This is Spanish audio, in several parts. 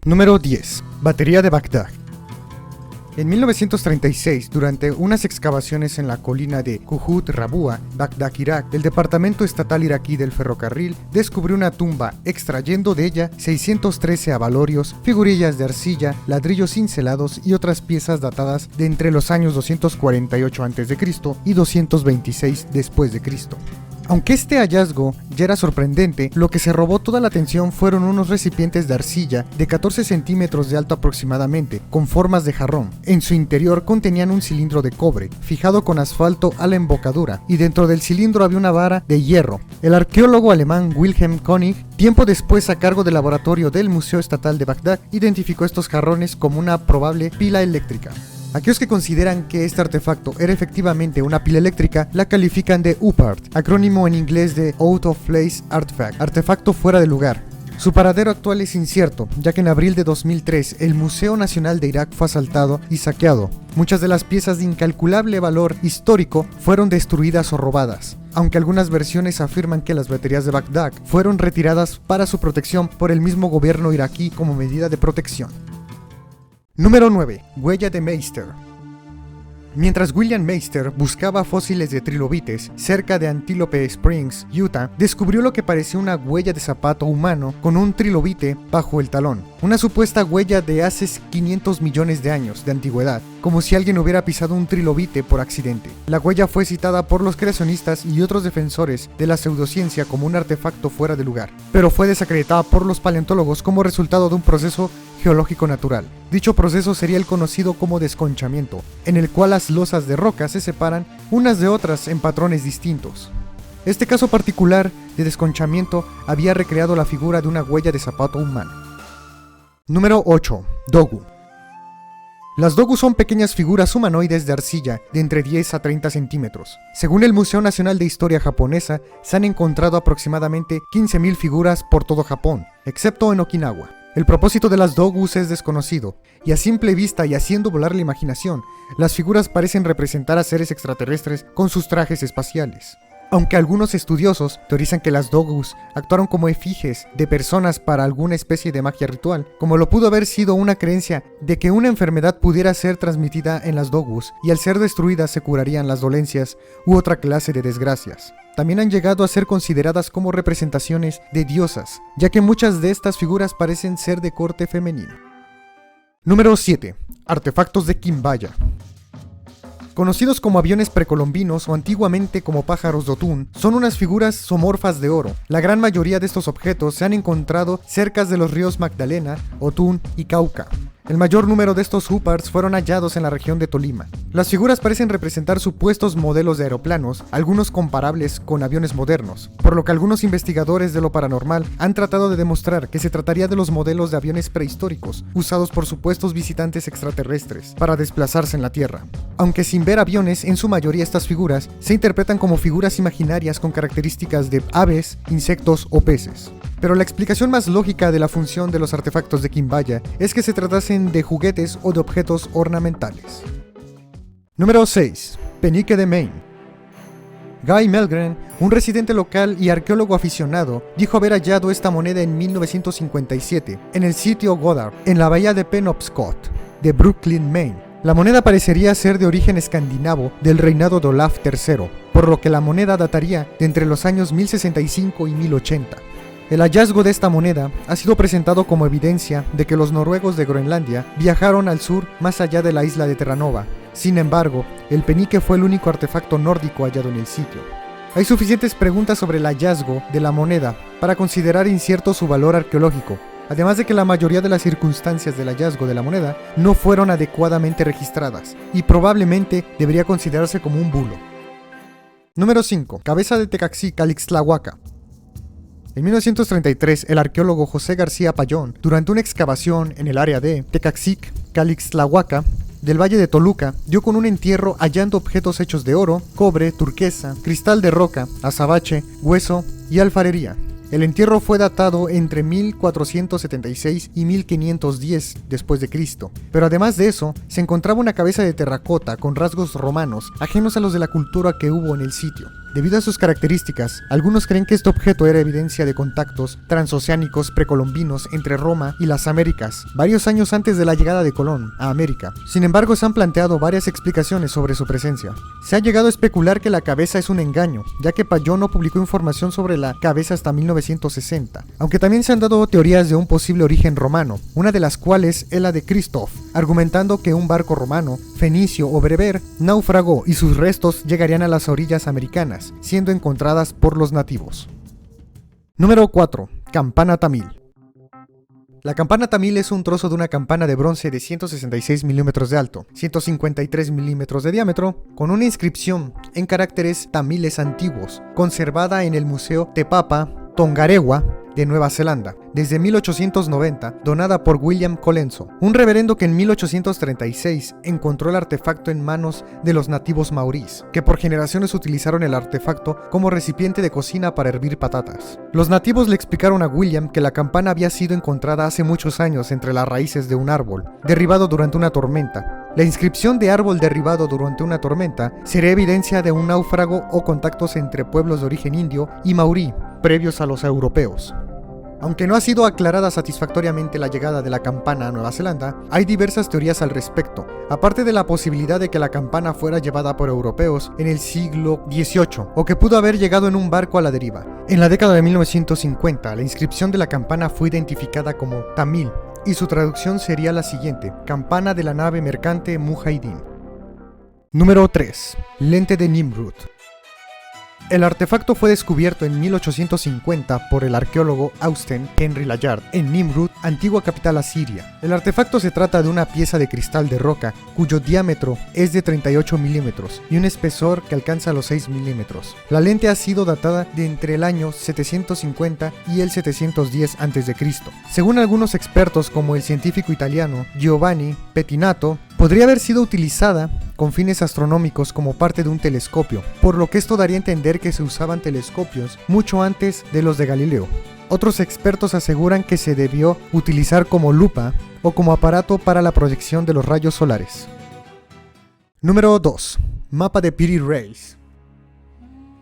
Número 10. Batería de Bagdad. En 1936, durante unas excavaciones en la colina de Kuhut Rabua, Bagdad, Irak, el Departamento Estatal Iraquí del Ferrocarril descubrió una tumba, extrayendo de ella 613 abalorios, figurillas de arcilla, ladrillos cincelados y otras piezas datadas de entre los años 248 a.C. y 226 después de Cristo. Aunque este hallazgo ya era sorprendente, lo que se robó toda la atención fueron unos recipientes de arcilla de 14 centímetros de alto aproximadamente, con formas de jarrón. En su interior contenían un cilindro de cobre, fijado con asfalto a la embocadura, y dentro del cilindro había una vara de hierro. El arqueólogo alemán Wilhelm König, tiempo después a cargo del laboratorio del Museo Estatal de Bagdad, identificó estos jarrones como una probable pila eléctrica. Aquellos que consideran que este artefacto era efectivamente una pila eléctrica la califican de UPART, acrónimo en inglés de Out of Place Artifact, artefacto fuera de lugar. Su paradero actual es incierto, ya que en abril de 2003 el Museo Nacional de Irak fue asaltado y saqueado. Muchas de las piezas de incalculable valor histórico fueron destruidas o robadas, aunque algunas versiones afirman que las baterías de Bagdad fueron retiradas para su protección por el mismo gobierno iraquí como medida de protección. Número 9. Huella de Meister. Mientras William Meister buscaba fósiles de trilobites cerca de Antelope Springs, Utah, descubrió lo que parecía una huella de zapato humano con un trilobite bajo el talón, una supuesta huella de hace 500 millones de años de antigüedad, como si alguien hubiera pisado un trilobite por accidente. La huella fue citada por los creacionistas y otros defensores de la pseudociencia como un artefacto fuera de lugar, pero fue desacreditada por los paleontólogos como resultado de un proceso geológico natural. Dicho proceso sería el conocido como desconchamiento, en el cual las losas de roca se separan unas de otras en patrones distintos. Este caso particular de desconchamiento había recreado la figura de una huella de zapato humano. Número 8. Dogu. Las dogu son pequeñas figuras humanoides de arcilla de entre 10 a 30 centímetros. Según el Museo Nacional de Historia Japonesa, se han encontrado aproximadamente 15.000 figuras por todo Japón, excepto en Okinawa. El propósito de las dogus es desconocido, y a simple vista y haciendo volar la imaginación, las figuras parecen representar a seres extraterrestres con sus trajes espaciales. Aunque algunos estudiosos teorizan que las dogus actuaron como efigies de personas para alguna especie de magia ritual, como lo pudo haber sido una creencia de que una enfermedad pudiera ser transmitida en las dogus y al ser destruidas se curarían las dolencias u otra clase de desgracias. También han llegado a ser consideradas como representaciones de diosas, ya que muchas de estas figuras parecen ser de corte femenino. Número 7. Artefactos de Quimbaya. Conocidos como aviones precolombinos o antiguamente como pájaros de Otún, son unas figuras zoomorfas de oro. La gran mayoría de estos objetos se han encontrado cerca de los ríos Magdalena, Otún y Cauca. El mayor número de estos UPARTs fueron hallados en la región de Tolima. Las figuras parecen representar supuestos modelos de aeroplanos, algunos comparables con aviones modernos, por lo que algunos investigadores de lo paranormal han tratado de demostrar que se trataría de los modelos de aviones prehistóricos, usados por supuestos visitantes extraterrestres para desplazarse en la Tierra. Aunque sin ver aviones, en su mayoría estas figuras se interpretan como figuras imaginarias con características de aves, insectos o peces. Pero la explicación más lógica de la función de los artefactos de Quimbaya es que se tratasen de juguetes o de objetos ornamentales. Número 6. Penique de Maine. Guy Melgren, un residente local y arqueólogo aficionado, dijo haber hallado esta moneda en 1957 en el sitio Goddard, en la bahía de Penobscot, de Brooklyn, Maine. La moneda parecería ser de origen escandinavo del reinado de Olaf III, por lo que la moneda dataría de entre los años 1065 y 1080. El hallazgo de esta moneda ha sido presentado como evidencia de que los noruegos de Groenlandia viajaron al sur más allá de la isla de Terranova. Sin embargo, el penique fue el único artefacto nórdico hallado en el sitio. Hay suficientes preguntas sobre el hallazgo de la moneda para considerar incierto su valor arqueológico, además de que la mayoría de las circunstancias del hallazgo de la moneda no fueron adecuadamente registradas y probablemente debería considerarse como un bulo. Número 5. Cabeza de Tecaxic, Calixtlahuaca. En 1933, el arqueólogo José García Payón, durante una excavación en el área de Tecaxic, Calixtlahuaca, del Valle de Toluca, dio con un entierro hallando objetos hechos de oro, cobre, turquesa, cristal de roca, azabache, hueso y alfarería. El entierro fue datado entre 1476 y 1510 después de Cristo, pero además de eso, se encontraba una cabeza de terracota con rasgos romanos, ajenos a los de la cultura que hubo en el sitio. Debido a sus características, algunos creen que este objeto era evidencia de contactos transoceánicos precolombinos entre Roma y las Américas, varios años antes de la llegada de Colón a América. Sin embargo, se han planteado varias explicaciones sobre su presencia. Se ha llegado a especular que la cabeza es un engaño, ya que Palló no publicó información sobre la cabeza hasta 1960, aunque también se han dado teorías de un posible origen romano, una de las cuales es la de Christoph, argumentando que un barco romano, fenicio o bereber, naufragó y sus restos llegarían a las orillas americanas, siendo encontradas por los nativos. Número 4. Campana tamil. La campana tamil es un trozo de una campana de bronce de 166 milímetros de alto, 153 milímetros de diámetro, con una inscripción en caracteres tamiles antiguos, conservada en el Museo Te Papa Tongarewa de Nueva Zelanda, desde 1890, donada por William Colenso, un reverendo que en 1836 encontró el artefacto en manos de los nativos maorís, que por generaciones utilizaron el artefacto como recipiente de cocina para hervir patatas. Los nativos le explicaron a William que la campana había sido encontrada hace muchos años entre las raíces de un árbol, derribado durante una tormenta. La inscripción de árbol derribado durante una tormenta sería evidencia de un náufrago o contactos entre pueblos de origen indio y maorí, previos a los europeos. Aunque no ha sido aclarada satisfactoriamente la llegada de la campana a Nueva Zelanda, hay diversas teorías al respecto, aparte de la posibilidad de que la campana fuera llevada por europeos en el siglo XVIII, o que pudo haber llegado en un barco a la deriva. En la década de 1950, la inscripción de la campana fue identificada como tamil, y su traducción sería la siguiente: campana de la nave mercante Mujahideen. Número 3. Lente de Nimrud. El artefacto fue descubierto en 1850 por el arqueólogo Austen Henry Layard en Nimrud, antigua capital asiria. El artefacto se trata de una pieza de cristal de roca cuyo diámetro es de 38 milímetros y un espesor que alcanza los 6 milímetros. La lente ha sido datada de entre el año 750 y el 710 a.C. Según algunos expertos, como el científico italiano Giovanni Pettinato, podría haber sido utilizada con fines astronómicos como parte de un telescopio, por lo que esto daría a entender que se usaban telescopios mucho antes de los de Galileo. Otros expertos aseguran que se debió utilizar como lupa o como aparato para la proyección de los rayos solares. Número 2. Mapa de Piri Reis.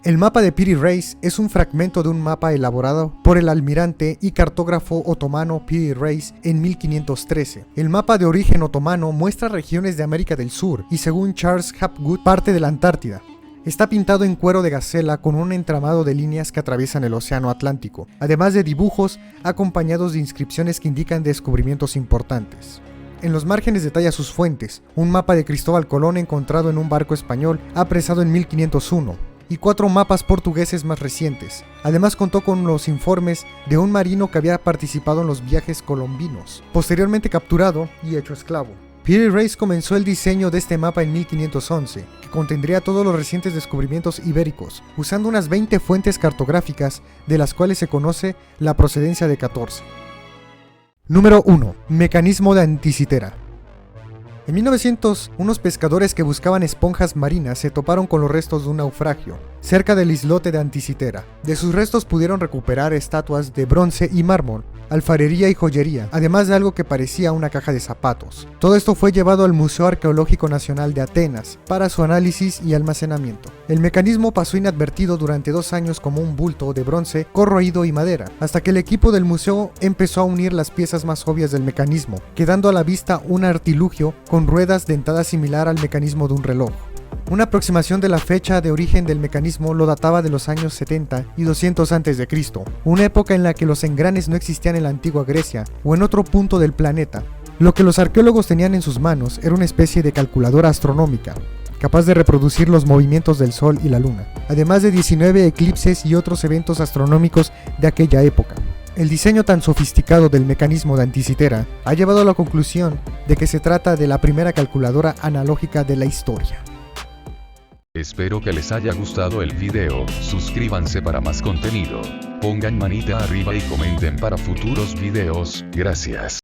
El mapa de Piri Reis es un fragmento de un mapa elaborado por el almirante y cartógrafo otomano Piri Reis en 1513. El mapa de origen otomano muestra regiones de América del Sur y, según Charles Hapgood, parte de la Antártida. Está pintado en cuero de gacela con un entramado de líneas que atraviesan el Océano Atlántico, además de dibujos acompañados de inscripciones que indican descubrimientos importantes. En los márgenes detalla sus fuentes, un mapa de Cristóbal Colón encontrado en un barco español apresado en 1501. Y 4 mapas portugueses más recientes. Además contó con los informes de un marino que había participado en los viajes colombinos, posteriormente capturado y hecho esclavo. Piri Reis comenzó el diseño de este mapa en 1511, que contendría todos los recientes descubrimientos ibéricos, usando unas 20 fuentes cartográficas, de las cuales se conoce la procedencia de 14. Número 1. Mecanismo de Anticitera. En 1900, unos pescadores que buscaban esponjas marinas se toparon con los restos de un naufragio, cerca del islote de Anticitera. De sus restos pudieron recuperar estatuas de bronce y mármol, alfarería y joyería, además de algo que parecía una caja de zapatos. Todo esto fue llevado al Museo Arqueológico Nacional de Atenas para su análisis y almacenamiento. El mecanismo pasó inadvertido durante 2 años como un bulto de bronce corroído y madera, hasta que el equipo del museo empezó a unir las piezas más obvias del mecanismo, quedando a la vista un artilugio con ruedas dentadas similar al mecanismo de un reloj. Una aproximación de la fecha de origen del mecanismo lo databa de los años 70 y 200 a.C., una época en la que los engranes no existían en la antigua Grecia o en otro punto del planeta. Lo que los arqueólogos tenían en sus manos era una especie de calculadora astronómica, capaz de reproducir los movimientos del Sol y la Luna, además de 19 eclipses y otros eventos astronómicos de aquella época. El diseño tan sofisticado del mecanismo de Anticitera ha llevado a la conclusión de que se trata de la primera calculadora analógica de la historia. Espero que les haya gustado el video, suscríbanse para más contenido, pongan manita arriba y comenten para futuros videos, gracias.